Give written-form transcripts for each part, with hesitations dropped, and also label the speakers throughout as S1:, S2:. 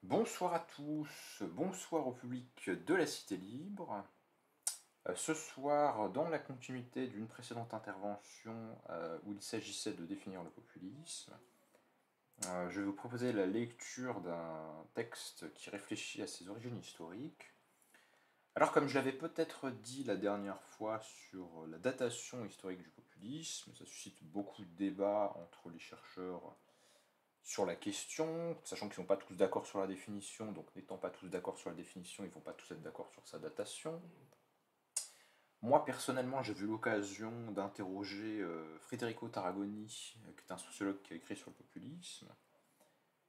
S1: Bonsoir à tous, bonsoir au public de la Cité Libre. Ce soir, dans la continuité d'une précédente intervention où il s'agissait de définir le populisme, je vais vous proposer la lecture d'un texte qui réfléchit à ses origines historiques. Alors, comme je l'avais peut-être dit la dernière fois sur la datation historique du populisme, ça suscite beaucoup de débats entre les chercheurs sur la question, sachant qu'ils ne sont pas tous d'accord sur la définition, donc n'étant pas tous d'accord sur la définition, ils ne vont pas tous être d'accord sur sa datation. Moi, personnellement, j'ai eu l'occasion d'interroger Federico Tarragoni, qui est un sociologue qui a écrit sur le populisme,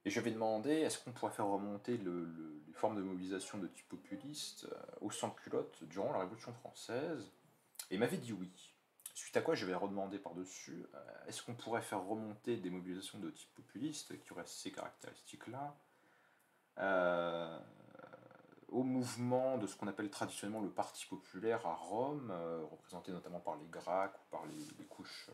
S1: et je lui ai demandé est-ce qu'on pourrait faire remonter les formes de mobilisation de type populiste au sans-culotte durant la Révolution française, et il m'avait dit oui. Suite à quoi je vais redemander par-dessus, est-ce qu'on pourrait faire remonter des mobilisations de type populiste qui auraient ces caractéristiques-là euh, au mouvement de ce qu'on appelle traditionnellement le Parti populaire à Rome, représenté notamment par les Gracques ou par les couches,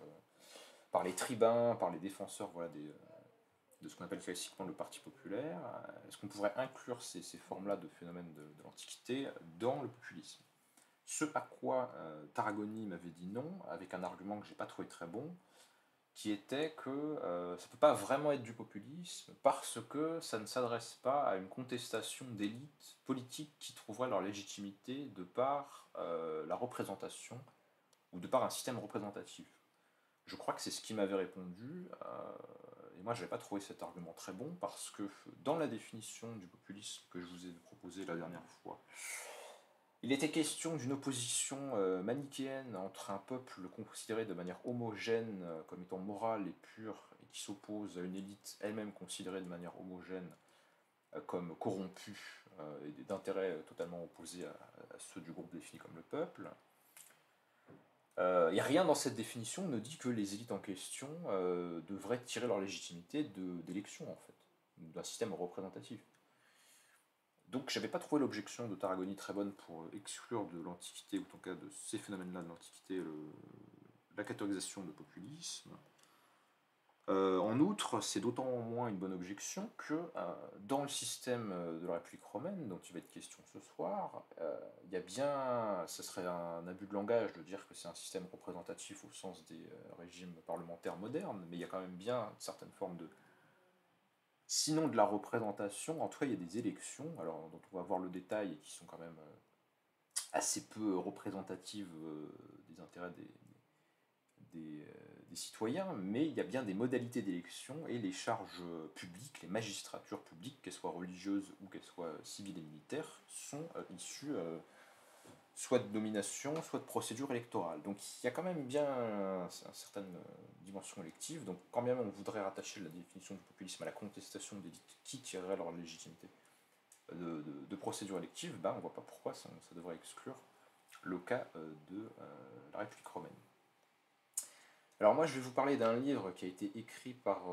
S1: par les tribuns, par les défenseurs voilà, de ce qu'on appelle classiquement le Parti populaire. Est-ce qu'on pourrait inclure ces formes-là de phénomènes de l'Antiquité dans le populisme? Ce à quoi Tarragoni m'avait dit non, avec un argument que j'ai pas trouvé très bon, qui était que ça ne peut pas vraiment être du populisme parce que ça ne s'adresse pas à une contestation d'élites politiques qui trouveraient leur légitimité de par la représentation ou de par un système représentatif. Je crois que c'est ce qui m'avait répondu, et moi je n'avais pas trouvé cet argument très bon parce que dans la définition du populisme que je vous ai proposé la dernière fois, il était question d'une opposition manichéenne entre un peuple considéré de manière homogène comme étant moral et pur et qui s'oppose à une élite elle-même considérée de manière homogène comme corrompue et d'intérêts totalement opposés à ceux du groupe défini comme le peuple. Et rien dans cette définition ne dit que les élites en question devraient tirer leur légitimité d'élections en fait, d'un système représentatif. Donc j'avais pas trouvé l'objection de Tarragoni très bonne pour exclure de l'Antiquité, ou en tout cas de ces phénomènes-là de l'Antiquité, la catégorisation de populisme. En outre, c'est d'autant moins une bonne objection que dans le système de la République romaine, dont il va être question ce soir, il y a bien, ce serait un abus de langage de dire que c'est un système représentatif au sens des régimes parlementaires modernes, mais il y a quand même bien une certaine forme de sinon de la représentation, en tout cas il y a des élections, alors dont on va voir le détail et qui sont quand même assez peu représentatives des intérêts des citoyens, mais il y a bien des modalités d'élection et les charges publiques, les magistratures publiques, qu'elles soient religieuses ou qu'elles soient civiles et militaires, sont issues soit de nomination, soit de procédure électorale. Donc il y a quand même bien une certaine dimension élective. Donc quand bien on voudrait rattacher la définition du populisme à la contestation d'élites qui tireraient leur légitimité de procédure élective, ben, on ne voit pas pourquoi ça devrait exclure le cas de la République romaine. Alors moi je vais vous parler d'un livre qui a été écrit par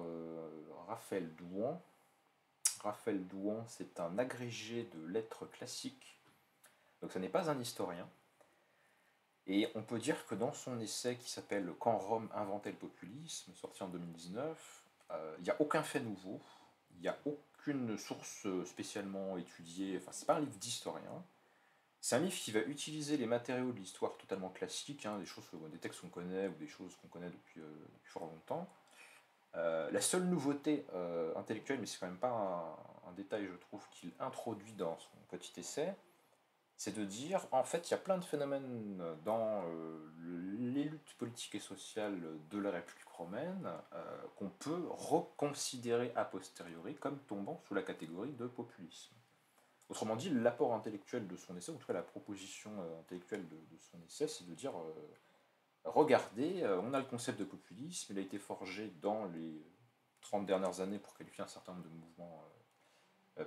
S1: Raphaël Douan. Raphaël Douan, c'est un agrégé de lettres classiques, donc ça n'est pas un historien. Et on peut dire que dans son essai qui s'appelle Quand Rome inventait le populisme, sorti en 2019, il n'y a aucun fait nouveau, il n'y a aucune source spécialement étudiée, enfin c'est pas un livre d'historien, c'est un livre qui va utiliser les matériaux de l'histoire totalement classiques, hein, des textes qu'on connaît ou des choses qu'on connaît depuis fort longtemps. La seule nouveauté intellectuelle, mais c'est quand même pas un détail je trouve qu'il introduit dans son petit essai, c'est de dire, en fait, il y a plein de phénomènes dans les luttes politiques et sociales de la République romaine qu'on peut reconsidérer a posteriori comme tombant sous la catégorie de populisme. Autrement dit, l'apport intellectuel de son essai, en tout cas la proposition intellectuelle de son essai, c'est de dire, regardez, on a le concept de populisme, il a été forgé dans les 30 dernières années pour qualifier un certain nombre de mouvements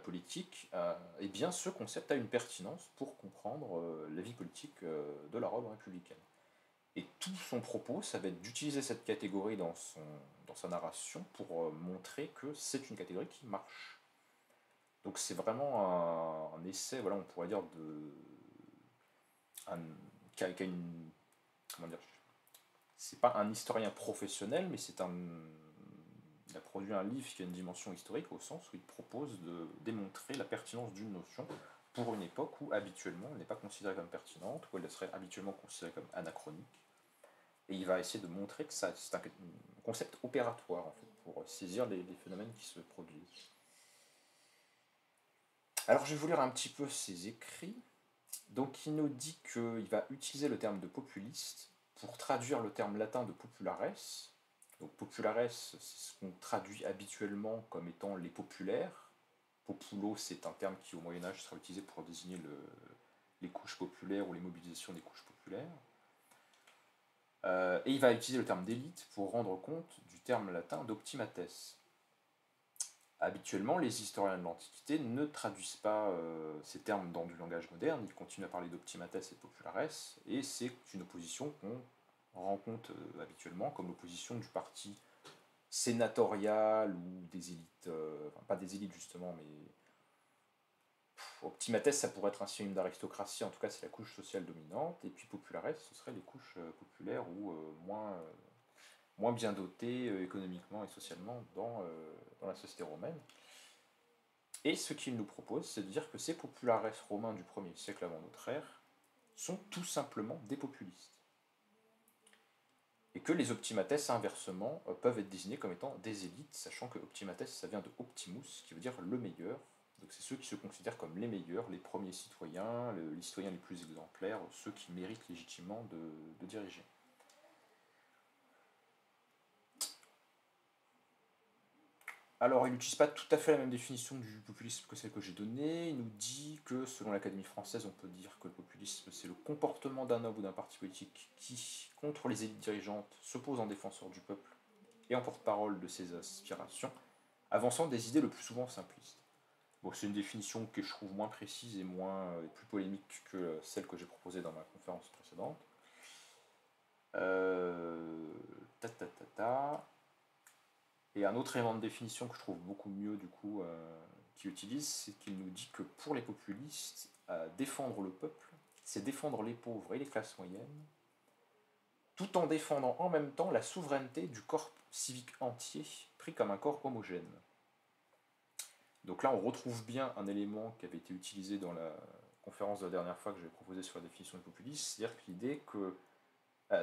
S1: politique, eh bien ce concept a une pertinence pour comprendre la vie politique de la Rome républicaine. Et tout son propos, ça va être d'utiliser cette catégorie dans sa narration pour montrer que c'est une catégorie qui marche. Donc c'est vraiment un essai, voilà, on pourrait dire, un, qui a une... Comment dire? C'est pas un historien professionnel, mais c'est un il a produit un livre qui a une dimension historique au sens où il propose de démontrer la pertinence d'une notion pour une époque où habituellement elle n'est pas considérée comme pertinente, où elle serait habituellement considérée comme anachronique. Et il va essayer de montrer que c'est un concept opératoire en fait, pour saisir les phénomènes qui se produisent. Alors je vais vous lire un petit peu ses écrits. Donc il nous dit qu'il va utiliser le terme de populiste pour traduire le terme latin de populares. Donc populares, c'est ce qu'on traduit habituellement comme étant les populaires. Populo, c'est un terme qui au Moyen-Âge sera utilisé pour désigner les couches populaires ou les mobilisations des couches populaires. Et il va utiliser le terme d'élite pour rendre compte du terme latin d'optimates. Habituellement, les historiens de l'Antiquité ne traduisent pas ces termes dans du langage moderne, ils continuent à parler d'optimates et de populares, et c'est une opposition qu'on rencontre habituellement comme l'opposition du parti sénatorial ou des élites, enfin pas des élites justement, mais optimates ça pourrait être un synonyme d'aristocratie, en tout cas c'est la couche sociale dominante, et puis populares ce seraient les couches populaires ou moins bien dotées économiquement et socialement dans la société romaine. Et ce qu'il nous propose, c'est de dire que ces populares romains du 1er siècle avant notre ère sont tout simplement des populistes. Et que les optimates, inversement, peuvent être désignés comme étant des élites, sachant que optimates, ça vient de optimus, qui veut dire le meilleur. Donc c'est ceux qui se considèrent comme les meilleurs, les premiers citoyens, les citoyens les plus exemplaires, ceux qui méritent légitimement de diriger. Alors, il n'utilise pas tout à fait la même définition du populisme que celle que j'ai donnée. Il nous dit que, selon l'Académie française, on peut dire que le populisme, c'est le comportement d'un homme ou d'un parti politique qui, contre les élites dirigeantes, se pose en défenseur du peuple et en porte-parole de ses aspirations, avançant des idées le plus souvent simplistes. Bon, c'est une définition que je trouve moins précise et plus polémique que celle que j'ai proposée dans ma conférence précédente. Ta ta ta ta. Et un autre élément de définition que je trouve beaucoup mieux du coup qu'il utilise, c'est qu'il nous dit que pour les populistes, défendre le peuple, c'est défendre les pauvres et les classes moyennes, tout en défendant en même temps la souveraineté du corps civique entier, pris comme un corps homogène. Donc là, on retrouve bien un élément qui avait été utilisé dans la conférence de la dernière fois que j'avais proposé sur la définition du populisme, c'est-à-dire que l'idée que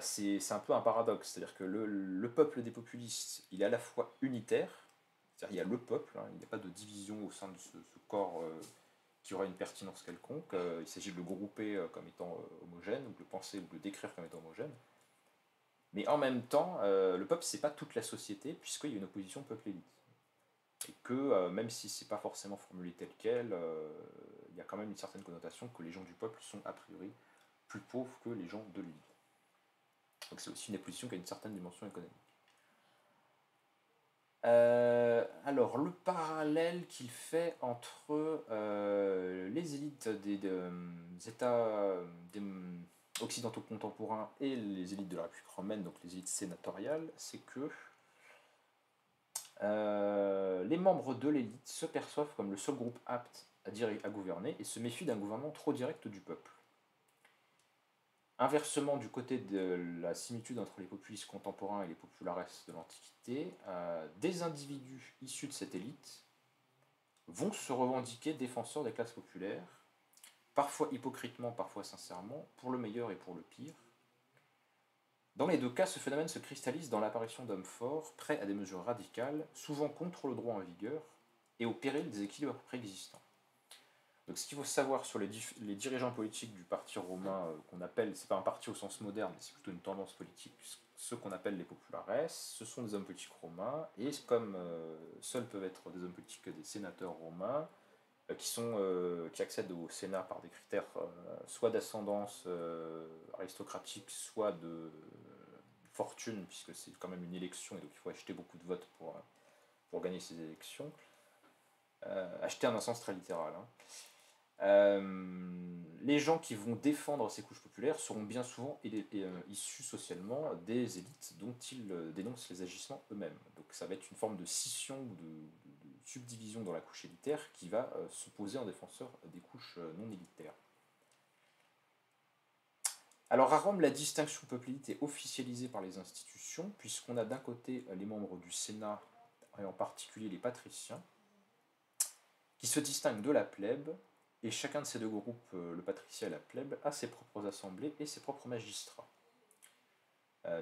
S1: c'est un peu un paradoxe, c'est-à-dire que le peuple des populistes, il est à la fois unitaire, c'est-à-dire il y a le peuple, hein, il n'y a pas de division au sein de ce corps qui aurait une pertinence quelconque, il s'agit de le grouper comme étant homogène, ou de le penser ou de le décrire comme étant homogène, mais en même temps, le peuple c'est pas toute la société, puisqu'il y a une opposition peuple-élite. Et que même si c'est pas forcément formulé tel quel, il y a quand même une certaine connotation que les gens du peuple sont a priori plus pauvres que les gens de l'élite. Donc c'est aussi une opposition qui a une certaine dimension économique. Alors, le parallèle qu'il fait entre les élites des États occidentaux contemporains et les élites de la République romaine, donc les élites sénatoriales, c'est que les membres de l'élite se perçoivent comme le seul groupe apte à gouverner et se méfient d'un gouvernement trop direct du peuple. Inversement, du côté de la similitude entre les populistes contemporains et les populares de l'Antiquité, des individus issus de cette élite vont se revendiquer défenseurs des classes populaires, parfois hypocritement, parfois sincèrement, pour le meilleur et pour le pire. Dans les deux cas, ce phénomène se cristallise dans l'apparition d'hommes forts, prêts à des mesures radicales, souvent contre le droit en vigueur, et au péril des équilibres préexistants. Donc ce qu'il faut savoir sur les dirigeants politiques du parti romain qu'on appelle, c'est pas un parti au sens moderne, c'est plutôt une tendance politique, ceux qu'on appelle les populares, ce sont des hommes politiques romains, et comme seuls peuvent être des hommes politiques que des sénateurs romains, qui accèdent au Sénat par des critères soit d'ascendance aristocratique, soit de fortune, puisque c'est quand même une élection, et donc il faut acheter beaucoup de votes pour gagner ces élections. Acheter en un sens très littéral. Hein. Les gens qui vont défendre ces couches populaires seront bien souvent issus socialement des élites dont ils dénoncent les agissements eux-mêmes. Donc ça va être une forme de scission ou de subdivision dans la couche élitaire qui va s'opposer en défenseur des couches non élitaires. Alors à Rome, la distinction peuple-élite est officialisée par les institutions, puisqu'on a d'un côté les membres du Sénat et en particulier les patriciens, qui se distinguent de la plèbe, et chacun de ces deux groupes, le patricien et la plèbe, a ses propres assemblées et ses propres magistrats.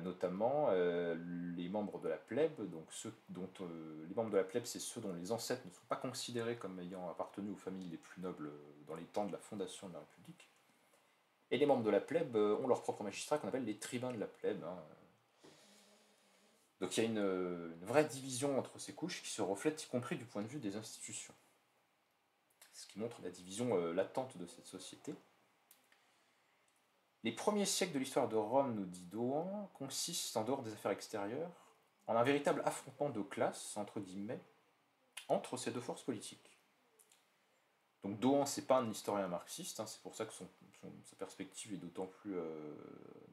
S1: Notamment les membres de la plèbe, donc les membres de la plèbe, c'est ceux dont les ancêtres ne sont pas considérés comme ayant appartenu aux familles les plus nobles dans les temps de la fondation de la République. Et les membres de la plèbe ont leurs propres magistrats qu'on appelle les tribuns de la plèbe. Donc il y a une vraie division entre ces couches qui se reflète y compris du point de vue des institutions. Ce qui montre la division latente de cette société. Les premiers siècles de l'histoire de Rome, nous dit Dohan, consistent, en dehors des affaires extérieures, en un véritable affrontement de classe, entre guillemets, entre ces deux forces politiques. Donc Dohan, c'est pas un historien marxiste, c'est pour ça que sa perspective est d'autant plus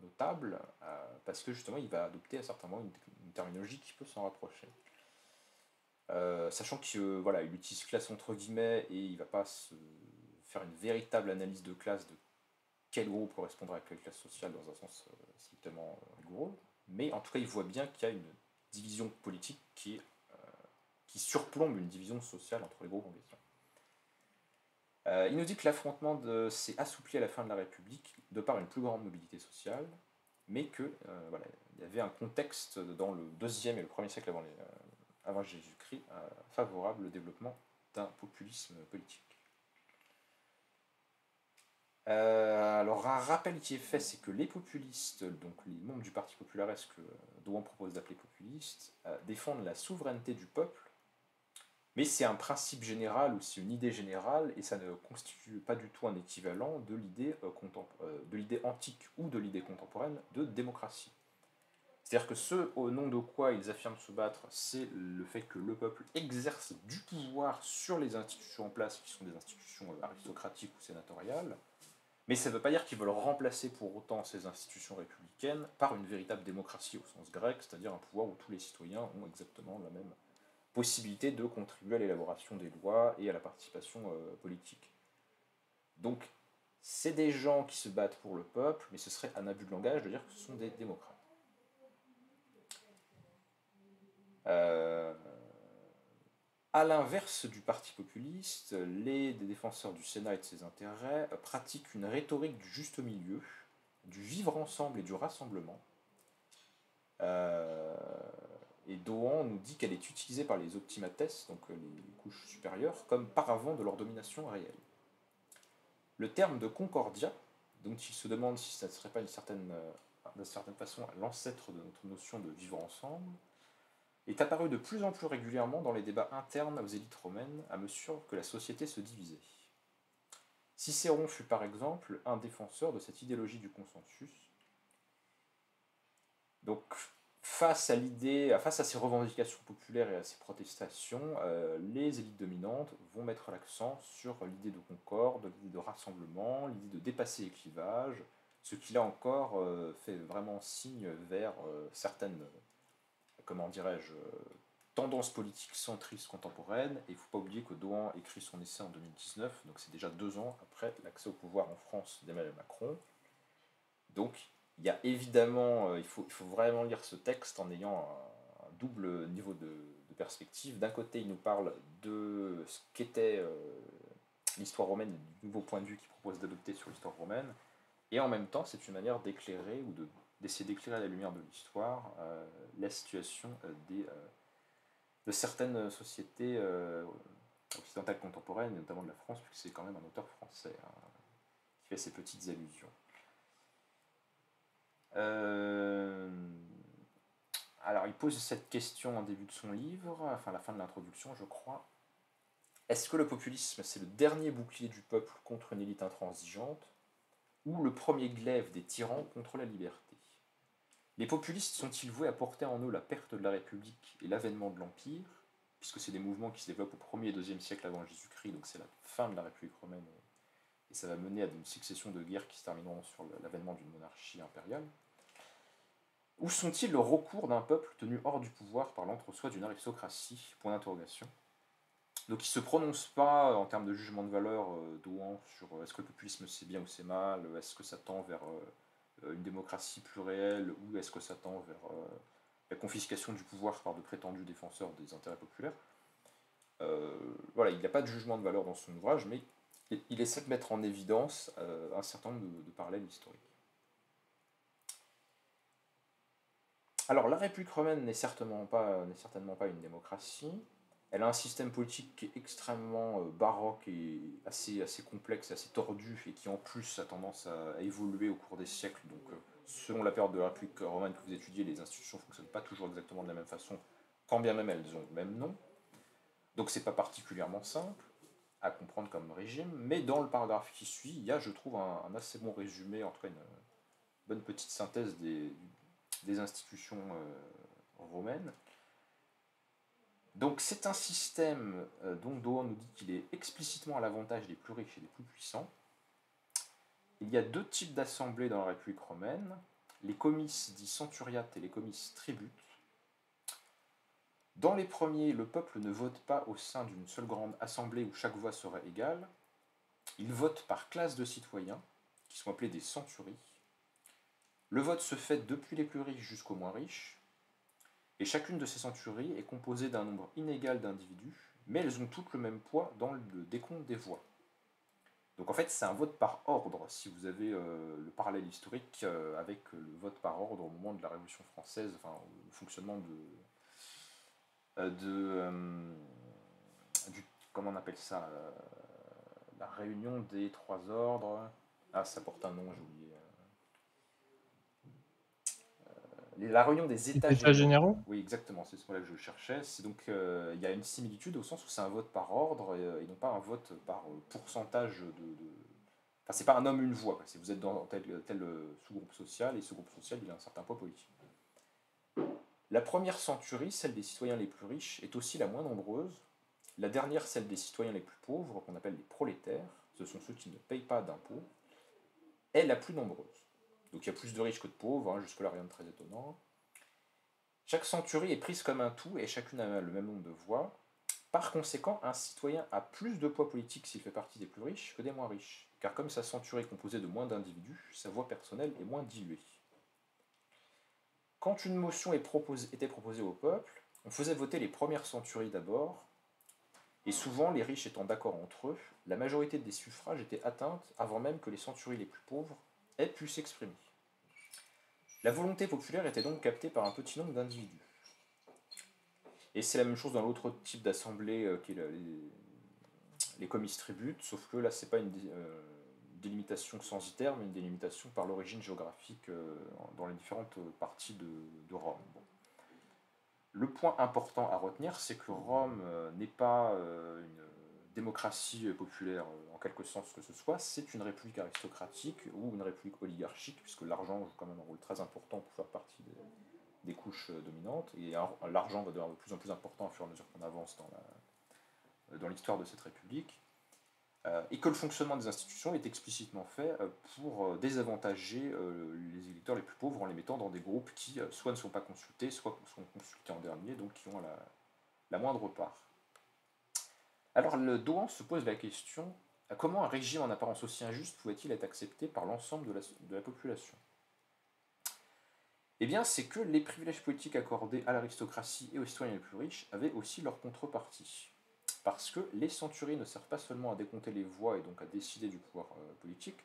S1: notable, parce que justement il va adopter à certains moments une terminologie qui peut s'en rapprocher. Sachant qu'il il utilise classe entre guillemets et il ne va pas faire une véritable analyse de classe de quel groupe correspondra à quelle classe sociale dans un sens strictement rigoureux, mais en tout cas il voit bien qu'il y a une division politique qui surplombe une division sociale entre les groupes en question. Il nous dit que l'affrontement s'est assoupli à la fin de la République de par une plus grande mobilité sociale, mais qu'il y avait un contexte dans le 2e et le 1er siècle avant Jésus-Christ favorable au développement d'un populisme politique. Alors un rappel qui est fait, c'est que les populistes, donc les membres du Parti popularesque que Dohan propose d'appeler populistes, défendent la souveraineté du peuple, mais c'est un principe général ou c'est une idée générale et ça ne constitue pas du tout un équivalent de l'idée antique ou de l'idée contemporaine de démocratie. C'est-à-dire que ce au nom de quoi ils affirment se battre, c'est le fait que le peuple exerce du pouvoir sur les institutions en place, qui sont des institutions aristocratiques ou sénatoriales, mais ça ne veut pas dire qu'ils veulent remplacer pour autant ces institutions républicaines par une véritable démocratie au sens grec, c'est-à-dire un pouvoir où tous les citoyens ont exactement la même possibilité de contribuer à l'élaboration des lois et à la participation politique. Donc, c'est des gens qui se battent pour le peuple, mais ce serait un abus de langage de dire que ce sont des démocrates. À l'inverse du parti populiste, des défenseurs du Sénat et de ses intérêts pratiquent une rhétorique du juste milieu, du vivre ensemble et du rassemblement. Et Dohan nous dit qu'elle est utilisée par les optimates, donc les couches supérieures, comme paravent de leur domination réelle. Le terme de concordia, dont il se demande si ça ne serait pas d'une certaine façon l'ancêtre de notre notion de vivre ensemble, est apparu de plus en plus régulièrement dans les débats internes aux élites romaines à mesure que la société se divisait. Cicéron fut par exemple un défenseur de cette idéologie du consensus. Donc, face à ces revendications populaires et à ces protestations, les élites dominantes vont mettre l'accent sur l'idée de concorde, l'idée de rassemblement, l'idée de dépasser les clivages, ce qui là encore fait vraiment signe vers certaines, comment dirais-je, tendances politiques centristes contemporaines. Et il ne faut pas oublier que Dohan écrit son essai en 2019, donc c'est déjà 2 ans après l'accès au pouvoir en France d'Emmanuel Macron. Donc, il y a évidemment, il faut vraiment lire ce texte en ayant un double niveau de perspective. D'un côté, il nous parle de ce qu'était l'histoire romaine et du nouveau point de vue qu'il propose d'adopter sur l'histoire romaine, et en même temps, c'est une manière d'éclairer ou d'essayer d'éclairer à la lumière de l'histoire la situation de certaines sociétés occidentales contemporaines, et notamment de la France, puisque c'est quand même un auteur français qui fait ces petites allusions. Alors, il pose cette question en début de son livre, enfin à la fin de l'introduction, je crois. Est-ce que le populisme, c'est le dernier bouclier du peuple contre une élite intransigeante, ou le premier glaive des tyrans contre la liberté? Les populistes sont-ils voués à porter en eux la perte de la République et l'avènement de l'Empire, puisque c'est des mouvements qui se développent au 1er et 2e siècle avant Jésus-Christ, donc c'est la fin de la République romaine, et ça va mener à une succession de guerres qui se termineront sur l'avènement d'une monarchie impériale? Ou sont-ils le recours d'un peuple tenu hors du pouvoir par l'entre-soi d'une aristocratie? Point d'interrogation. Donc il ne se prononce pas en termes de jugement de valeur Dohan sur est-ce que le populisme c'est bien ou c'est mal, est-ce que ça tend vers une démocratie plus réelle ou est-ce que ça tend vers la confiscation du pouvoir par de prétendus défenseurs des intérêts populaires. Voilà, il n'y a pas de jugement de valeur dans son ouvrage, mais il essaie de mettre en évidence un certain nombre de parallèles historiques. Alors, la République romaine n'est certainement pas une démocratie. Elle a un système politique qui est extrêmement baroque et assez complexe, assez tordu, et qui en plus a tendance à évoluer au cours des siècles. Donc, selon la période de la République romaine que vous étudiez, les institutions ne fonctionnent pas toujours exactement de la même façon, quand bien même elles ont le même nom. Donc, c'est pas particulièrement simple à comprendre comme régime, mais dans le paragraphe qui suit, il y a, je trouve, un assez bon résumé, en tout cas une bonne petite synthèse des institutions romaines. Donc c'est un système dont Dohan nous dit qu'il est explicitement à l'avantage des plus riches et des plus puissants. Il y a deux types d'assemblées dans la République romaine, les comices dits centuriates et les comices tributes. Dans les premiers, le peuple ne vote pas au sein d'une seule grande assemblée où chaque voix serait égale. Il vote par classe de citoyens, qui sont appelés des centuries. Le vote se fait depuis les plus riches jusqu'aux moins riches. Et chacune de ces centuries est composée d'un nombre inégal d'individus, mais elles ont toutes le même poids dans le décompte des voix. Donc en fait, c'est un vote par ordre, si vous avez le parallèle historique avec le vote par ordre au moment de la Révolution française, enfin le fonctionnement comment on appelle ça, la réunion des trois ordres. Ah, ça porte un nom, j'ai oublié. La réunion des États
S2: États
S1: généraux.
S2: généraux?
S1: Oui, exactement, c'est ce mot-là que je cherchais. C'est donc, il y a une similitude au sens où c'est un vote par ordre et non pas un vote par pourcentage de. Enfin, c'est pas un homme, une voix. C'est vous êtes dans tel sous-groupe social et ce groupe social, il a un certain poids politique. La première centurie, celle des citoyens les plus riches, est aussi la moins nombreuse. La dernière, celle des citoyens les plus pauvres, qu'on appelle les prolétaires, ce sont ceux qui ne payent pas d'impôts, est la plus nombreuse. Donc il y a plus de riches que de pauvres, hein, jusque-là rien de très étonnant. Chaque centurie est prise comme un tout et chacune a le même nombre de voix. Par conséquent, un citoyen a plus de poids politique s'il fait partie des plus riches que des moins riches, car comme sa centurie est composée de moins d'individus, sa voix personnelle est moins diluée. Quand une motion était proposée au peuple, on faisait voter les premières centuries d'abord, et souvent, les riches étant d'accord entre eux, la majorité des suffrages était atteinte avant même que les centuries les plus pauvres aient pu s'exprimer. La volonté populaire était donc captée par un petit nombre d'individus. Et c'est la même chose dans l'autre type d'assemblée qui est les comices tributes, sauf que là, c'est pas une délimitation censitaire, mais une délimitation par l'origine géographique dans les différentes parties de Rome. Bon. Le point important à retenir, c'est que Rome n'est pas une démocratie populaire en quelque sens que ce soit, c'est une république aristocratique ou une république oligarchique, puisque l'argent joue quand même un rôle très important pour faire partie des couches dominantes, et l'argent va devenir de plus en plus important au fur et à mesure qu'on avance dans l'histoire de cette république, et que le fonctionnement des institutions est explicitement fait pour désavantager les électeurs les plus pauvres en les mettant dans des groupes qui soit ne sont pas consultés, soit sont consultés en dernier, donc qui ont la moindre part. Alors le Dohan se pose la question, comment un régime en apparence aussi injuste pouvait-il être accepté par l'ensemble de la population? Eh bien, c'est que les privilèges politiques accordés à l'aristocratie et aux citoyens les plus riches avaient aussi leur contrepartie. Parce que les centuries ne servent pas seulement à décompter les voix et donc à décider du pouvoir politique,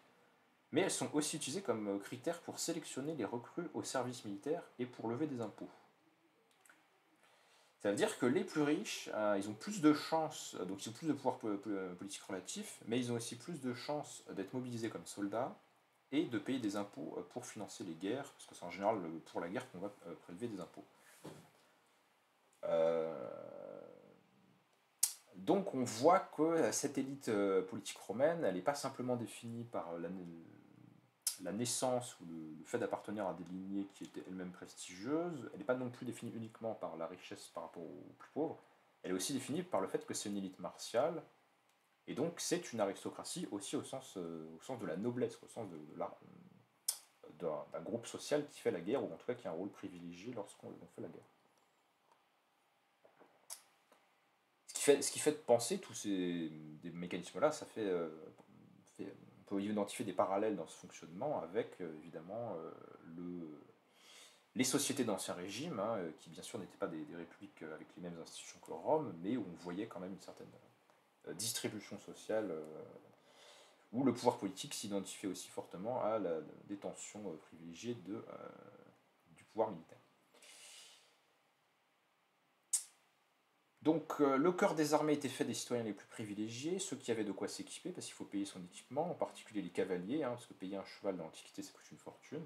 S1: mais elles sont aussi utilisées comme critères pour sélectionner les recrues au service militaire et pour lever des impôts. Ça veut dire que les plus riches, ils ont plus de chances, donc ils ont plus de pouvoir politique relatif, mais ils ont aussi plus de chances d'être mobilisés comme soldats et de payer des impôts pour financer les guerres, parce que c'est en général pour la guerre qu'on va prélever des impôts. Donc on voit que cette élite politique romaine, elle n'est pas simplement définie par la naissance ou le fait d'appartenir à des lignées qui étaient elles-mêmes prestigieuses, elle n'est pas non plus définie uniquement par la richesse par rapport aux plus pauvres, elle est aussi définie par le fait que c'est une élite martiale, et donc c'est une aristocratie aussi au sens de la noblesse, au sens d'un groupe social qui fait la guerre, ou en tout cas qui a un rôle privilégié lorsqu'on fait la guerre. Ce qui fait penser tous ces mécanismes-là, on peut identifier des parallèles dans ce fonctionnement avec évidemment les sociétés d'Ancien Régime, hein, qui bien sûr n'étaient pas des républiques avec les mêmes institutions que Rome, mais où on voyait quand même une certaine distribution sociale, où le pouvoir politique s'identifiait aussi fortement à la détention privilégiée du pouvoir militaire. Donc le cœur des armées était fait des citoyens les plus privilégiés, ceux qui avaient de quoi s'équiper, parce qu'il faut payer son équipement, en particulier les cavaliers, hein, parce que payer un cheval dans l'Antiquité, ça coûte une fortune.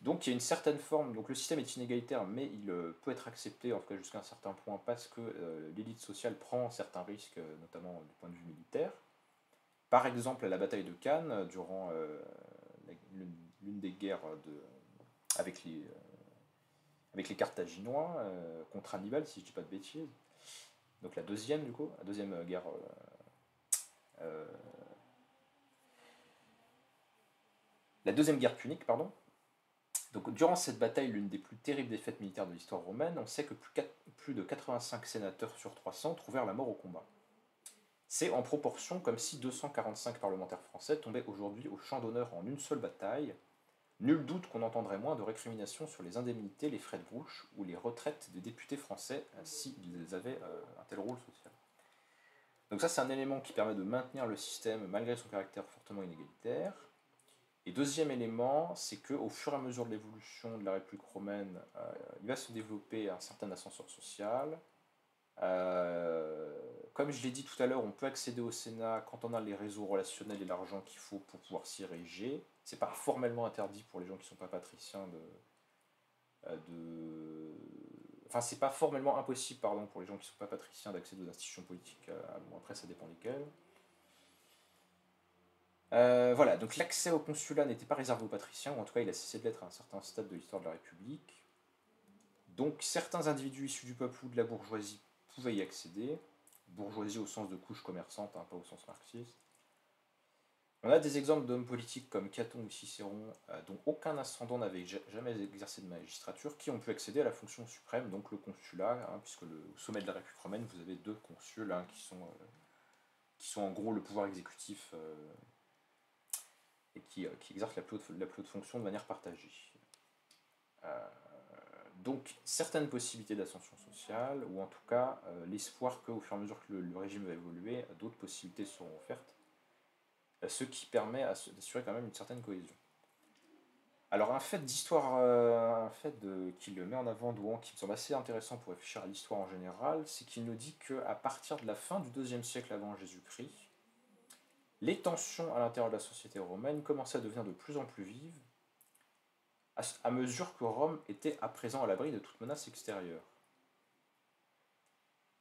S1: Donc il y a une certaine forme, donc le système est inégalitaire, mais il peut être accepté, en tout cas jusqu'à un certain point, parce que l'élite sociale prend certains risques, notamment du point de vue militaire. Par exemple, à la bataille de Cannes, durant l'une des guerres avec les Carthaginois, contre Hannibal, si je ne dis pas de bêtises. Donc la deuxième, du coup, la deuxième guerre. La deuxième guerre punique, pardon. Donc, durant cette bataille, l'une des plus terribles défaites militaires de l'histoire romaine, on sait que plus de 85 sénateurs sur 300 trouvèrent la mort au combat. C'est en proportion comme si 245 parlementaires français tombaient aujourd'hui au champ d'honneur en une seule bataille. Nul doute qu'on entendrait moins de récriminations sur les indemnités, les frais de bouche ou les retraites des députés français s'ils avaient un tel rôle social. Donc ça, c'est un élément qui permet de maintenir le système malgré son caractère fortement inégalitaire. Et deuxième élément, c'est qu'au fur et à mesure de l'évolution de la République romaine, il va se développer un certain ascenseur social. Comme je l'ai dit tout à l'heure, on peut accéder au Sénat quand on a les réseaux relationnels et l'argent qu'il faut pour pouvoir s'y ériger. C'est pas formellement interdit pour les gens qui ne sont pas patriciens Enfin, c'est pas formellement impossible, pardon, pour les gens qui ne sont pas patriciens d'accéder aux institutions politiques. Bon, après, ça dépend lesquelles. Voilà, donc l'accès au consulat n'était pas réservé aux patriciens, ou en tout cas il a cessé de l'être à un certain stade de l'histoire de la République. Donc certains individus issus du peuple ou de la bourgeoisie pouvaient y accéder, bourgeoisie au sens de couche commerçante, hein, pas au sens marxiste. On a des exemples d'hommes politiques comme Caton ou Cicéron, dont aucun ascendant n'avait jamais exercé de magistrature, qui ont pu accéder à la fonction suprême, donc le consulat, hein, puisque au sommet de la République romaine, vous avez deux consuls hein, qui sont en gros le pouvoir exécutif et qui exercent la plus haute fonction de manière partagée. Donc certaines possibilités d'ascension sociale, ou en tout cas l'espoir qu'au fur et à mesure que le régime va évoluer, d'autres possibilités seront offertes, ce qui permet d'assurer quand même une certaine cohésion. Alors un fait d'histoire, qu'il met en avant Douan, qui me semble assez intéressant pour réfléchir à l'histoire en général, c'est qu'il nous dit qu'à partir de la fin du IIe siècle avant Jésus-Christ, les tensions à l'intérieur de la société romaine commençaient à devenir de plus en plus vives, à mesure que Rome était à présent à l'abri de toute menace extérieure.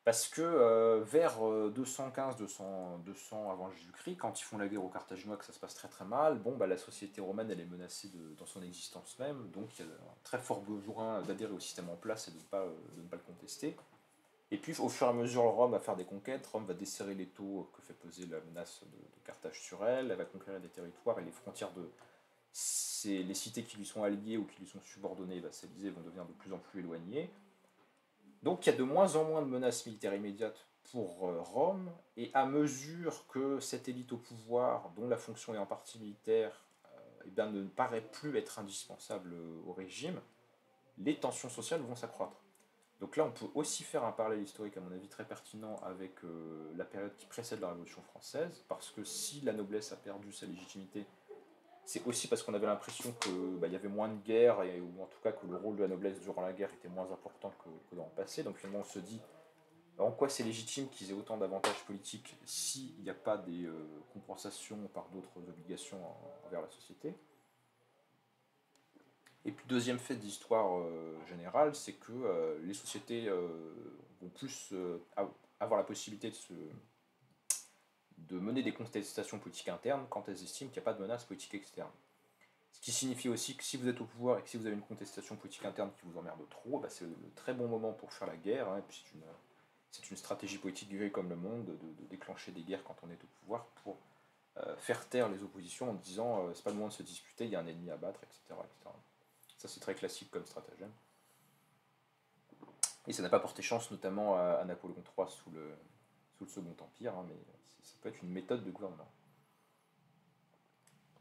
S1: Parce que vers 215-200 avant Jésus-Christ, quand ils font la guerre aux Carthaginois, que ça se passe très très mal, bon, bah, la société romaine elle est menacée dans son existence même, donc il y a un très fort besoin d'adhérer au système en place et de ne pas le contester. Et puis au fur et à mesure, Rome va faire des conquêtes, Rome va desserrer l'étau que fait peser la menace de Carthage sur elle, elle va conquérir des territoires et les frontières les cités qui lui sont alliées ou qui lui sont subordonnées et vassalisées vont devenir de plus en plus éloignées. Donc il y a de moins en moins de menaces militaires immédiates pour Rome, et à mesure que cette élite au pouvoir, dont la fonction est en partie militaire, ne paraît plus être indispensable au régime, les tensions sociales vont s'accroître. Donc là, on peut aussi faire un parallèle historique, à mon avis, très pertinent avec la période qui précède la Révolution française, parce que si la noblesse a perdu sa légitimité, c'est aussi parce qu'on avait l'impression qu'il y avait moins de guerres, ou en tout cas que le rôle de la noblesse durant la guerre était moins important que dans le passé. Donc finalement, on se dit, en quoi c'est légitime qu'ils aient autant d'avantages politiques s'il n'y a pas des compensations par d'autres obligations envers la société. Et puis deuxième fait d'histoire générale, c'est que les sociétés vont plus avoir la possibilité de mener des contestations politiques internes quand elles estiment qu'il n'y a pas de menace politique externe. Ce qui signifie aussi que si vous êtes au pouvoir et que si vous avez une contestation politique interne qui vous emmerde trop, c'est le très bon moment pour faire la guerre, hein, et puis c'est une stratégie politique vieille comme le monde de déclencher des guerres quand on est au pouvoir pour faire taire les oppositions en disant c'est pas le moment de se disputer, il y a un ennemi à battre, etc. etc. Ça c'est très classique comme stratagème. Et ça n'a pas porté chance notamment à Napoléon III sous le Second Empire, hein, mais ça peut être une méthode de gouvernement.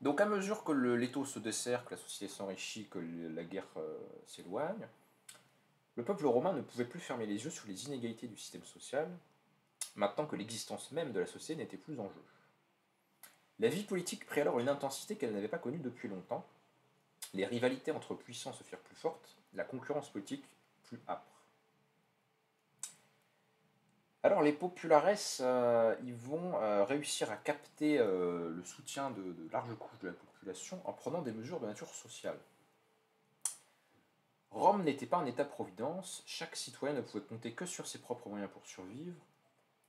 S1: Donc à mesure que l'étau se dessert, que la société s'enrichit, que la guerre s'éloigne, le peuple romain ne pouvait plus fermer les yeux sur les inégalités du système social, maintenant que l'existence même de la société n'était plus en jeu. La vie politique prit alors une intensité qu'elle n'avait pas connue depuis longtemps. Les rivalités entre puissants se firent plus fortes, la concurrence politique plus âpre. Alors les populares, ils vont réussir à capter le soutien de larges couches de la population en prenant des mesures de nature sociale. Rome n'était pas un État-providence, chaque citoyen ne pouvait compter que sur ses propres moyens pour survivre,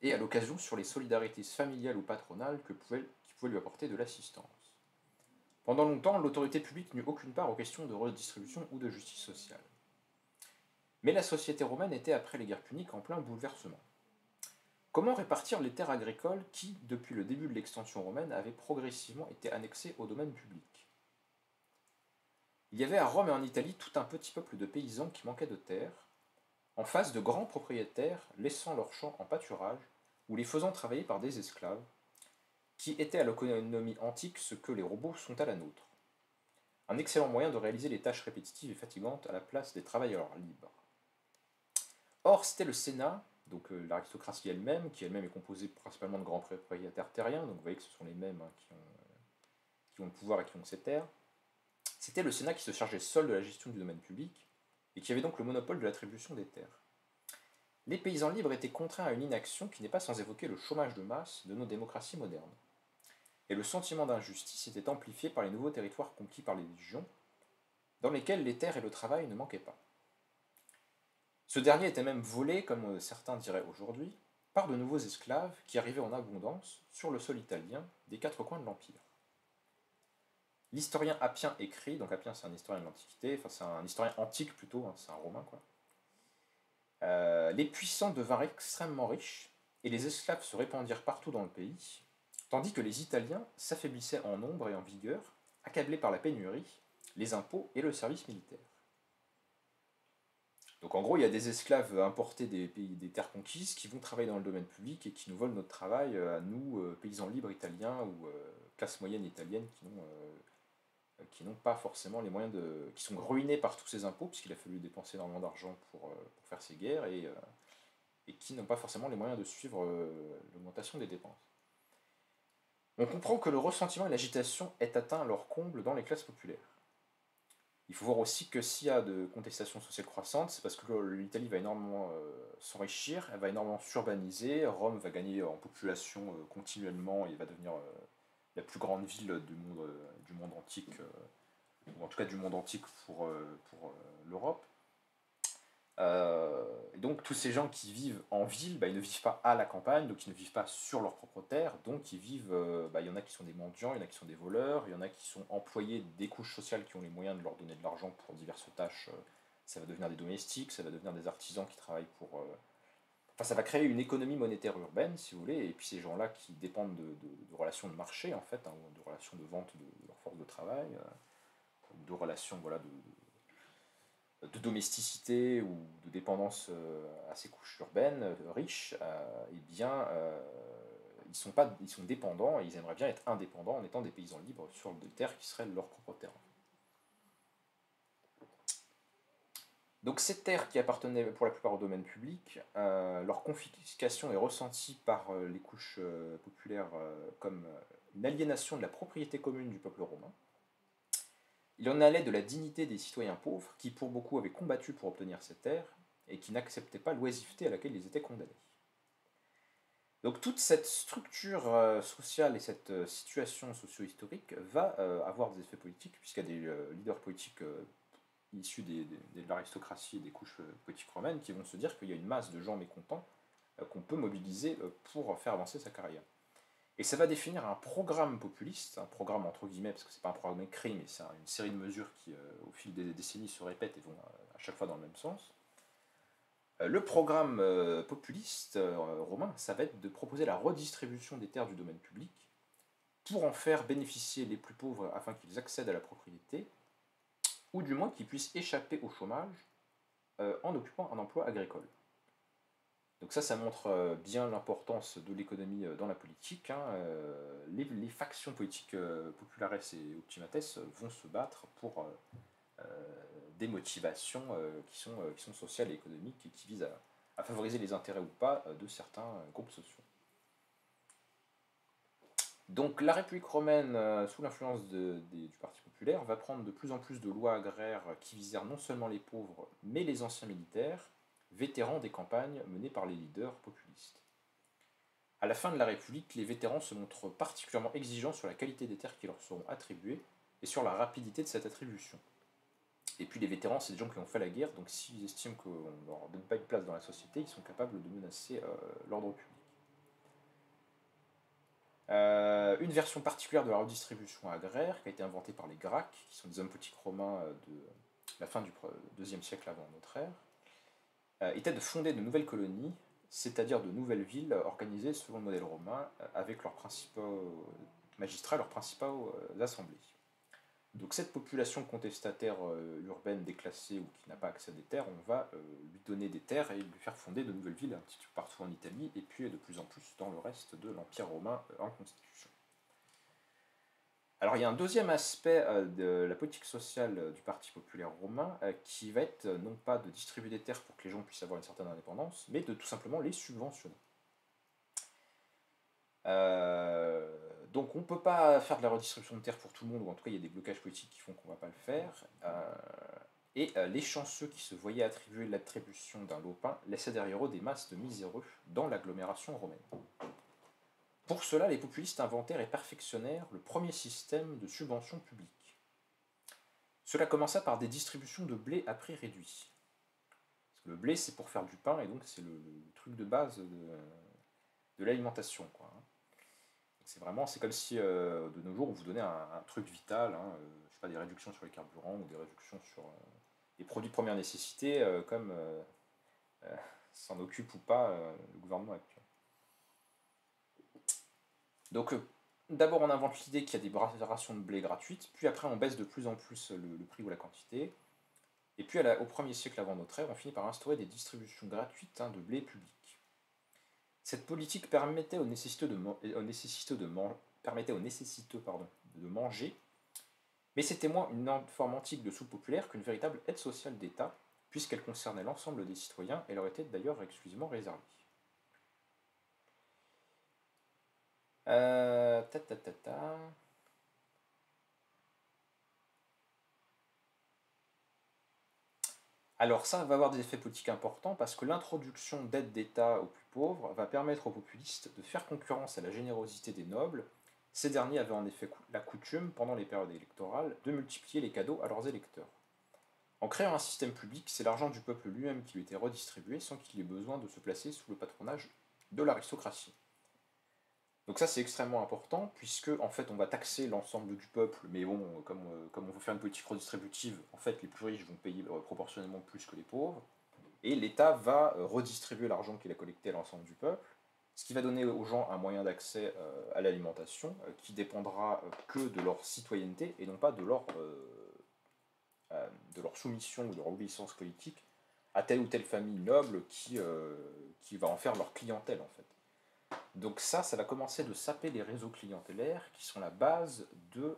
S1: et à l'occasion sur les solidarités familiales ou patronales qui pouvaient lui apporter de l'assistance. Pendant longtemps, l'autorité publique n'eut aucune part aux questions de redistribution ou de justice sociale. Mais la société romaine était, après les guerres puniques, en plein bouleversement. Comment répartir les terres agricoles qui, depuis le début de l'extension romaine, avaient progressivement été annexées au domaine public? Il y avait à Rome et en Italie tout un petit peuple de paysans qui manquaient de terre, en face de grands propriétaires laissant leurs champs en pâturage ou les faisant travailler par des esclaves, qui étaient à l'économie antique ce que les robots sont à la nôtre. Un excellent moyen de réaliser les tâches répétitives et fatigantes à la place des travailleurs libres. Or, c'était le Sénat, donc l'aristocratie elle-même, qui elle-même est composée principalement de grands propriétaires terriens, donc vous voyez que ce sont les mêmes qui ont le pouvoir et qui ont ces terres. C'était le Sénat qui se chargeait seul de la gestion du domaine public, et qui avait donc le monopole de l'attribution des terres. Les paysans libres étaient contraints à une inaction qui n'est pas sans évoquer le chômage de masse de nos démocraties modernes. Et le sentiment d'injustice était amplifié par les nouveaux territoires conquis par les légions, dans lesquels les terres et le travail ne manquaient pas. Ce dernier était même volé, comme certains diraient aujourd'hui, par de nouveaux esclaves qui arrivaient en abondance sur le sol italien des quatre coins de l'Empire. L'historien Appien écrit, donc Appien c'est un historien de l'Antiquité, enfin c'est un historien antique plutôt, hein, c'est un romain quoi. Les puissants devinrent extrêmement riches et les esclaves se répandirent partout dans le pays, tandis que les Italiens s'affaiblissaient en nombre et en vigueur, accablés par la pénurie, les impôts et le service militaire. Donc en gros, il y a des esclaves importés des pays, des terres conquises qui vont travailler dans le domaine public et qui nous volent notre travail à nous, paysans libres italiens ou classe moyenne italienne qui n'ont pas forcément les moyens de... qui sont ruinés par tous ces impôts, puisqu'il a fallu dépenser énormément d'argent pour faire ces guerres, et qui n'ont pas forcément les moyens de suivre l'augmentation des dépenses. On comprend que le ressentiment et l'agitation est atteint leur comble dans les classes populaires. Il faut voir aussi que s'il y a de contestations sociales croissantes, c'est parce que l'Italie va énormément s'enrichir, elle va énormément s'urbaniser, Rome va gagner en population continuellement et va devenir la plus grande ville du monde antique, ou en tout cas du monde antique pour l'Europe. Et donc tous ces gens qui vivent en ville, ils ne vivent pas à la campagne, donc ils ne vivent pas sur leur propre terre, donc ils vivent, il y en a qui sont des mendiants, il y en a qui sont des voleurs, il y en a qui sont employés des couches sociales qui ont les moyens de leur donner de l'argent pour diverses tâches, ça va devenir des domestiques, ça va devenir des artisans qui travaillent pour... Enfin, ça va créer une économie monétaire urbaine, si vous voulez, et puis ces gens-là qui dépendent de relations de marché, en fait, hein, de relations de vente de leur force de travail, de relations voilà, de domesticité ou de dépendance à ces couches urbaines riches, eh bien, ils sont dépendants et ils aimeraient bien être indépendants en étant des paysans libres sur des terres qui seraient leur propre terre. Donc ces terres qui appartenaient pour la plupart au domaine public, leur confiscation est ressentie par les couches populaires comme une aliénation de la propriété commune du peuple romain. Il en allait de la dignité des citoyens pauvres, qui pour beaucoup avaient combattu pour obtenir ces terres, et qui n'acceptaient pas l'oisiveté à laquelle ils étaient condamnés. Donc toute cette structure sociale et cette situation socio-historique va avoir des effets politiques, puisqu'il y a des leaders politiques issus de l'aristocratie et des couches politiques romaines qui vont se dire qu'il y a une masse de gens mécontents qu'on peut mobiliser pour faire avancer sa carrière. Et ça va définir un programme populiste, un programme entre guillemets, parce que c'est pas un programme écrit, mais c'est une série de mesures qui, au fil des décennies, se répètent et vont à chaque fois dans le même sens. Le programme populiste romain, ça va être de proposer la redistribution des terres du domaine public pour en faire bénéficier les plus pauvres afin qu'ils accèdent à la propriété, ou du moins qu'ils puissent échapper au chômage en occupant un emploi agricole. Donc ça montre bien l'importance de l'économie dans la politique, hein. Les factions politiques populares et optimates vont se battre pour des motivations qui sont sociales et économiques et qui visent à favoriser les intérêts ou pas de certains groupes sociaux. Donc la République romaine, sous l'influence du Parti populaire, va prendre de plus en plus de lois agraires qui visèrent non seulement les pauvres, mais les anciens militaires, vétérans des campagnes menées par les leaders populistes. À la fin de la République, les vétérans se montrent particulièrement exigeants sur la qualité des terres qui leur seront attribuées et sur la rapidité de cette attribution. Et puis les vétérans, c'est des gens qui ont fait la guerre, donc s'ils estiment qu'on ne leur donne pas une place dans la société, ils sont capables de menacer l'ordre public. Une version particulière de la redistribution agraire, qui a été inventée par les Gracques, qui sont des hommes politiques romains de la fin du IIe siècle avant notre ère, était de fonder de nouvelles colonies, c'est-à-dire de nouvelles villes organisées selon le modèle romain, avec leurs principaux magistrats, leurs principaux assemblées. Donc cette population contestataire urbaine déclassée ou qui n'a pas accès à des terres, on va lui donner des terres et lui faire fonder de nouvelles villes un petit peu partout en Italie et puis de plus en plus dans le reste de l'Empire romain en constitution. Alors il y a un deuxième aspect de la politique sociale du Parti populaire romain qui va être non pas de distribuer des terres pour que les gens puissent avoir une certaine indépendance, mais de tout simplement les subventionner. Donc on ne peut pas faire de la redistribution de terres pour tout le monde, ou en tout cas il y a des blocages politiques qui font qu'on ne va pas le faire. Les chanceux qui se voyaient attribuer l'attribution d'un lopin laissaient derrière eux des masses de miséreux dans l'agglomération romaine. Pour cela, les populistes inventèrent et perfectionnèrent le premier système de subvention publique. Cela commença par des distributions de blé à prix réduit. Parce que le blé, c'est pour faire du pain, et donc c'est le truc de base de l'alimentation, quoi. C'est comme si de nos jours on vous donnait un truc vital, hein, je sais pas, des réductions sur les carburants ou des réductions sur des produits de première nécessité, comme s'en occupe ou pas le gouvernement actuel. Donc d'abord on invente l'idée qu'il y a des rations de blé gratuites, puis après on baisse de plus en plus le prix ou la quantité, et puis au 1er siècle avant notre ère, on finit par instaurer des distributions gratuites de blé public. Cette politique permettait aux nécessiteux de manger, mais c'était moins une forme antique de soupe populaire qu'une véritable aide sociale d'État, puisqu'elle concernait l'ensemble des citoyens et leur était d'ailleurs exclusivement réservée. Ta, ta, ta, ta. Alors ça va avoir des effets politiques importants parce que l'introduction d'aides d'État aux plus pauvres va permettre aux populistes de faire concurrence à la générosité des nobles. Ces derniers avaient en effet la coutume, pendant les périodes électorales, de multiplier les cadeaux à leurs électeurs. En créant un système public, c'est l'argent du peuple lui-même qui lui était redistribué sans qu'il ait besoin de se placer sous le patronage de l'aristocratie. Donc ça c'est extrêmement important puisque en fait on va taxer l'ensemble du peuple, mais bon, comme on veut faire une politique redistributive, en fait les plus riches vont payer proportionnellement plus que les pauvres, et l'État va redistribuer l'argent qu'il a collecté à l'ensemble du peuple, ce qui va donner aux gens un moyen d'accès à l'alimentation qui dépendra que de leur citoyenneté et non pas de leur soumission ou de leur obéissance politique à telle ou telle famille noble qui va en faire leur clientèle en fait. Donc ça va commencer de saper les réseaux clientélaires qui sont la base de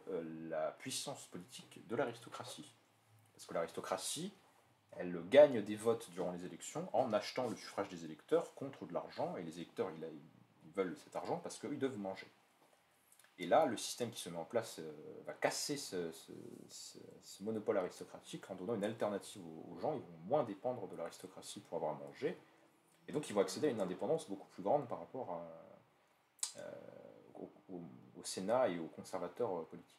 S1: la puissance politique de l'aristocratie. Parce que l'aristocratie, elle gagne des votes durant les élections en achetant le suffrage des électeurs contre de l'argent, et les électeurs, ils veulent cet argent parce qu'ils doivent manger. Et là, le système qui se met en place va casser ce monopole aristocratique en donnant une alternative aux gens. Ils vont moins dépendre de l'aristocratie pour avoir à manger, et donc ils vont accéder à une indépendance beaucoup plus grande par rapport au Sénat et aux conservateurs politiques.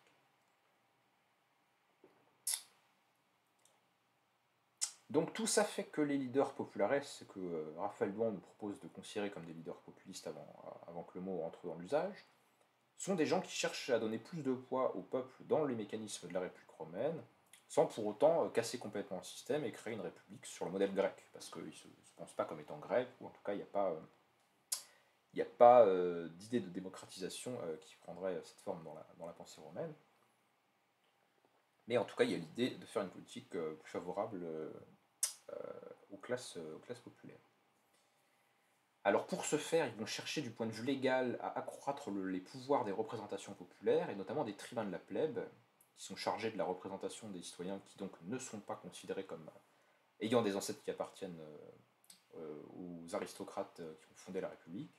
S1: Donc tout ça fait que les leaders populares, que Raphaël Douan nous propose de considérer comme des leaders populistes avant que le mot entre dans l'usage, sont des gens qui cherchent à donner plus de poids au peuple dans les mécanismes de la République romaine, sans pour autant casser complètement le système et créer une république sur le modèle grec, parce qu'ils ne se pensent pas comme étant grecs, ou en tout cas il n'y a pas d'idée de démocratisation qui prendrait cette forme dans la pensée romaine. Mais en tout cas, il y a l'idée de faire une politique plus favorable aux classes populaires. Alors pour ce faire, ils vont chercher du point de vue légal à accroître les pouvoirs des représentations populaires, et notamment des tribuns de la plèbe, qui sont chargés de la représentation des citoyens qui donc ne sont pas considérés comme ayant des ancêtres qui appartiennent aux aristocrates qui ont fondé la République.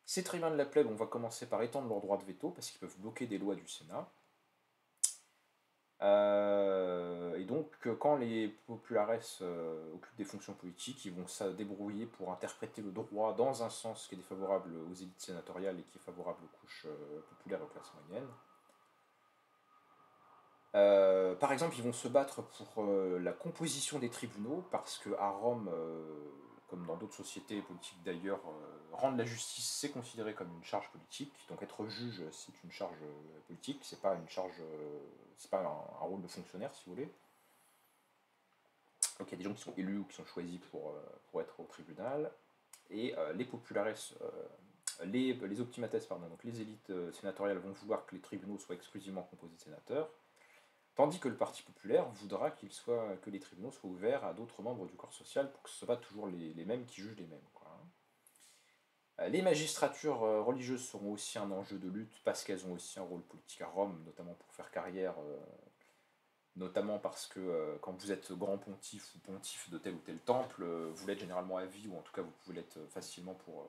S1: Ces tribuns de la plèbe, on va commencer par étendre leur droit de veto, parce qu'ils peuvent bloquer des lois du Sénat. Et donc, quand les populares occupent des fonctions politiques, ils vont se débrouiller pour interpréter le droit dans un sens qui est défavorable aux élites sénatoriales et qui est favorable aux couches populaires et aux classes moyennes. Par exemple, ils vont se battre pour la composition des tribunaux, parce qu'à Rome, comme dans d'autres sociétés politiques d'ailleurs, rendre la justice, c'est considéré comme une charge politique. Donc être juge, c'est une charge politique, c'est pas une charge, c'est pas un rôle de fonctionnaire, si vous voulez. Donc il y a des gens qui sont élus ou qui sont choisis pour être au tribunal. Et les populares, les optimates, pardon, donc les élites sénatoriales vont vouloir que les tribunaux soient exclusivement composés de sénateurs, tandis que le Parti populaire voudra que les tribunaux soient ouverts à d'autres membres du corps social pour que ce ne soit pas toujours les mêmes qui jugent les mêmes, quoi. Les magistratures religieuses seront aussi un enjeu de lutte parce qu'elles ont aussi un rôle politique à Rome, notamment pour faire carrière, notamment parce que quand vous êtes grand pontife ou pontife de tel ou tel temple, vous l'êtes généralement à vie, ou en tout cas vous pouvez l'être facilement pour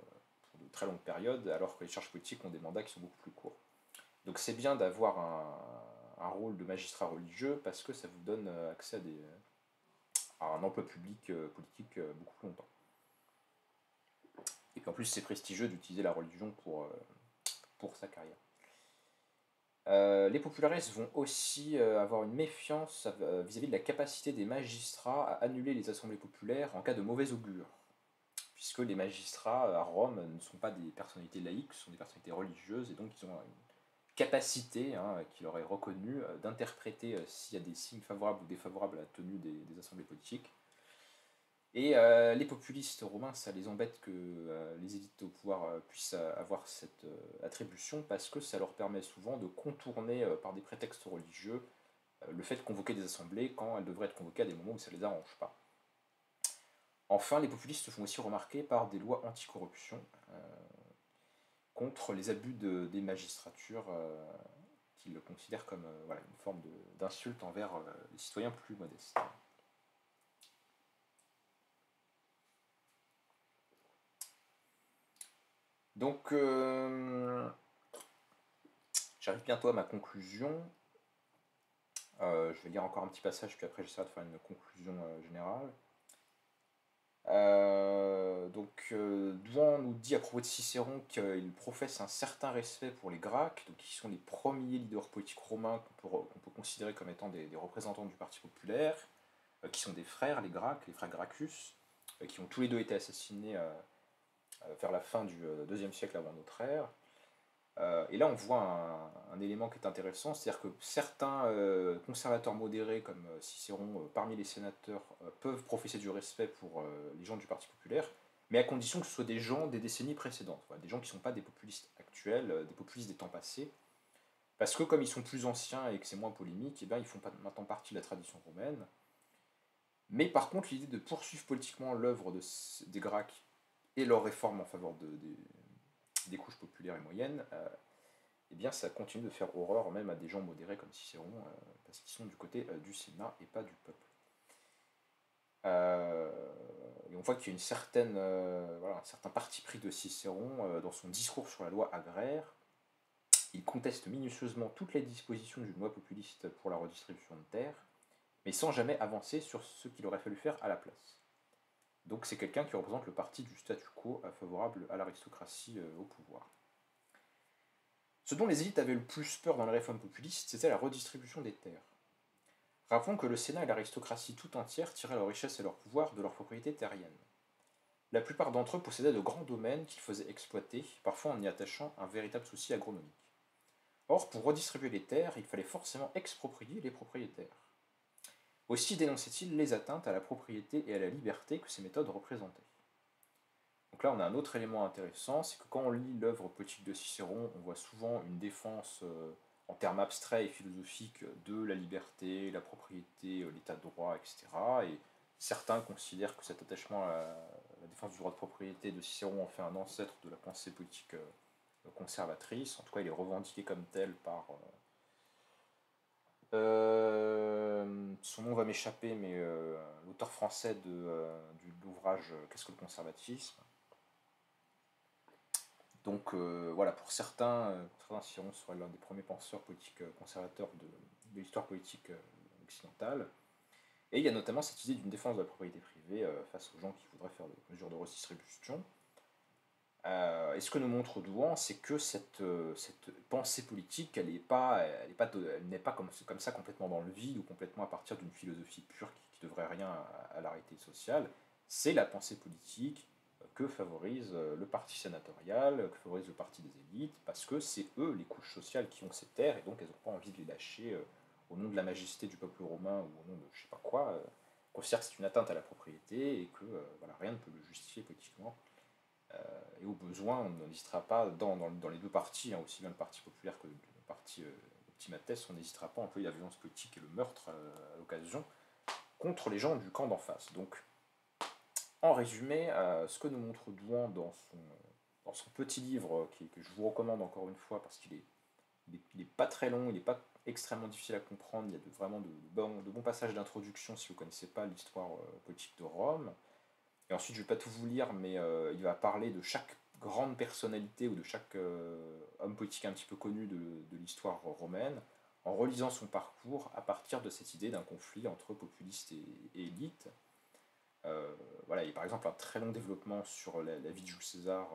S1: de très longues périodes, alors que les charges politiques ont des mandats qui sont beaucoup plus courts. Donc c'est bien d'avoir un rôle de magistrat religieux parce que ça vous donne accès à un emploi public politique beaucoup plus longtemps. Et puis en plus c'est prestigieux d'utiliser la religion pour sa carrière. Les popularistes vont aussi avoir une méfiance vis-à-vis de la capacité des magistrats à annuler les assemblées populaires en cas de mauvais augure, puisque les magistrats à Rome ne sont pas des personnalités laïques, ce sont des personnalités religieuses, et donc ils ont une capacité qui leur est reconnue d'interpréter s'il y a des signes favorables ou défavorables à la tenue des assemblées politiques. Et les populistes romains, ça les embête que les élites au pouvoir puissent avoir cette attribution, parce que ça leur permet souvent de contourner par des prétextes religieux le fait de convoquer des assemblées quand elles devraient être convoquées à des moments où ça ne les arrange pas. Enfin, les populistes se font aussi remarquer par des lois anticorruption contre les abus des magistratures qu'ils considèrent comme voilà, une forme d'insulte envers les citoyens plus modestes. Donc, j'arrive bientôt à ma conclusion. Je vais lire encore un petit passage, puis après j'essaierai de faire une conclusion générale. Douan nous dit à propos de Cicéron qu'il professe un certain respect pour les Gracques, donc qui sont les premiers leaders politiques romains qu'on peut considérer comme étant des représentants du Parti populaire, qui sont des frères, les Gracques, les frères Gracchus, qui ont tous les deux été assassinés vers la fin du IIe siècle avant notre ère. Et là, on voit un élément qui est intéressant, c'est-à-dire que certains conservateurs modérés, comme Cicéron, parmi les sénateurs, peuvent professer du respect pour les gens du Parti populaire, mais à condition que ce soit des gens des décennies précédentes, voilà, des gens qui ne sont pas des populistes actuels, des populistes des temps passés, parce que comme ils sont plus anciens et que c'est moins polémique, eh bien, ils font maintenant partie de la tradition romaine. Mais par contre, l'idée de poursuivre politiquement l'œuvre des Gracques et leurs réformes en faveur des couches populaires et moyennes, eh bien ça continue de faire horreur même à des gens modérés comme Cicéron, parce qu'ils sont du côté du Sénat et pas du peuple. Et on voit qu'il y a un certain parti pris de Cicéron dans son discours sur la loi agraire. Il conteste minutieusement toutes les dispositions d'une loi populiste pour la redistribution de terres, mais sans jamais avancer sur ce qu'il aurait fallu faire à la place. Donc c'est quelqu'un qui représente le parti du statu quo favorable à l'aristocratie au pouvoir. Ce dont les élites avaient le plus peur dans les réformes populistes, c'était la redistribution des terres. Rappelons que le Sénat et l'aristocratie tout entière tiraient leur richesse et leur pouvoir de leurs propriétés terriennes. La plupart d'entre eux possédaient de grands domaines qu'ils faisaient exploiter, parfois en y attachant un véritable souci agronomique. Or, pour redistribuer les terres, il fallait forcément exproprier les propriétaires. Aussi dénonçait-il les atteintes à la propriété et à la liberté que ces méthodes représentaient. Donc là, on a un autre élément intéressant, c'est que quand on lit l'œuvre politique de Cicéron, on voit souvent une défense en termes abstraits et philosophiques de la liberté, la propriété, l'état de droit, etc. Et certains considèrent que cet attachement à la défense défense du droit de propriété de Cicéron en fait un ancêtre de la pensée politique conservatrice. En tout cas, il est revendiqué comme tel par... son nom va m'échapper, mais l'auteur français de l'ouvrage Qu'est-ce que le conservatisme. Donc voilà, pour certains, Cicéron serait l'un des premiers penseurs politiques conservateurs de l'histoire politique occidentale. Et il y a notamment cette idée d'une défense de la propriété privée face aux gens qui voudraient faire des mesures de redistribution. Et ce que nous montre Douan, c'est que cette pensée politique, elle n'est pas comme ça complètement dans le vide ou complètement à partir d'une philosophie pure qui ne devrait rien à la réalité sociale. C'est la pensée politique que favorise le parti sénatorial, que favorise le parti des élites, parce que c'est eux, les couches sociales, qui ont ces terres, et donc elles n'ont pas envie de les lâcher au nom de la majesté du peuple romain ou au nom de je sais pas quoi. Considèrent que c'est une atteinte à la propriété et que voilà, rien ne peut le justifier politiquement. Et au besoin, on n'hésitera pas, dans les deux partis, hein, aussi bien le parti populaire que le parti optimates, on n'hésitera pas à employer la violence politique et le meurtre à l'occasion contre les gens du camp d'en face. Donc, en résumé, ce que nous montre Douan dans son petit livre, que je vous recommande encore une fois parce qu'il est pas très long, il n'est pas extrêmement difficile à comprendre, il y a vraiment de bons passages d'introduction si vous ne connaissez pas l'histoire politique de Rome. Et ensuite, je ne vais pas tout vous lire, mais il va parler de chaque grande personnalité ou de chaque homme politique un petit peu connu de l'histoire romaine, en relisant son parcours à partir de cette idée d'un conflit entre populistes et élites. Voilà, il y a par exemple un très long développement sur la vie de Jules César,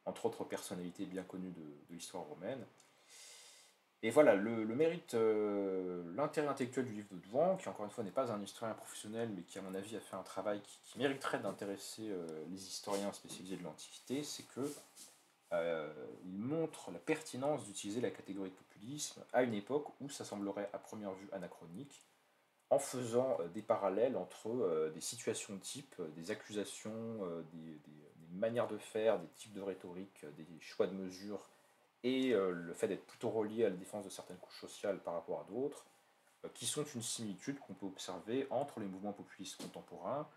S1: entre autres personnalités bien connues de l'histoire romaine. Et voilà, le mérite, l'intérêt intellectuel du livre de Douan, qui encore une fois n'est pas un historien professionnel, mais qui à mon avis a fait un travail qui mériterait d'intéresser les historiens spécialisés de l'Antiquité, c'est que il montre la pertinence d'utiliser la catégorie de populisme à une époque où ça semblerait à première vue anachronique, en faisant des parallèles entre des situations de type, des accusations, des manières de faire, des types de rhétorique, des choix de mesures, et le fait d'être plutôt relié à la défense de certaines couches sociales par rapport à d'autres, qui sont une similitude qu'on peut observer entre les mouvements populistes contemporains,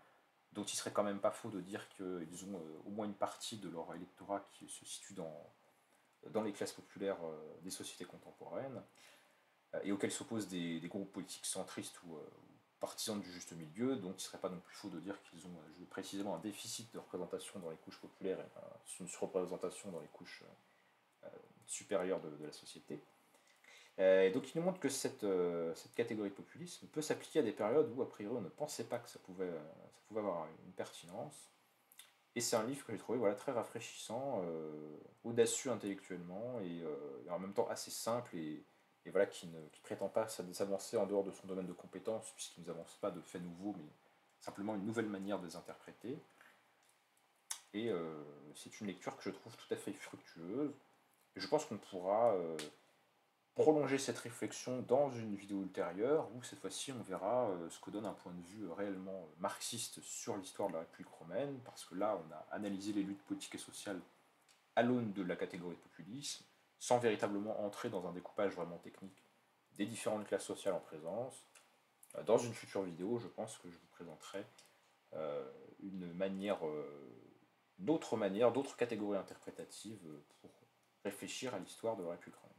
S1: dont il serait quand même pas faux de dire qu'ils ont au moins une partie de leur électorat qui se situe dans les classes populaires des sociétés contemporaines, et auxquels s'opposent des groupes politiques centristes ou partisans du juste milieu, donc il ne serait pas non plus faux de dire qu'ils ont précisément un déficit de représentation dans les couches populaires et une surreprésentation dans les couches supérieures de la société. Et donc il nous montre que cette catégorie de populisme peut s'appliquer à des périodes où a priori on ne pensait pas que ça pouvait avoir une pertinence. Et c'est un livre que j'ai trouvé voilà, très rafraîchissant, audacieux intellectuellement et en même temps assez simple et voilà, qui ne prétend pas s'avancer en dehors de son domaine de compétences puisqu'il ne nous avance pas de faits nouveaux mais simplement une nouvelle manière de les interpréter. Et c'est une lecture que je trouve tout à fait fructueuse. Et je pense qu'on pourra prolonger cette réflexion dans une vidéo ultérieure où cette fois-ci on verra ce que donne un point de vue réellement marxiste sur l'histoire de la République romaine, parce que là on a analysé les luttes politiques et sociales à l'aune de la catégorie de populisme, sans véritablement entrer dans un découpage vraiment technique des différentes classes sociales en présence. Dans une future vidéo, je pense que je vous présenterai d'autres catégories interprétatives pour réfléchir à l'histoire de la République romaine.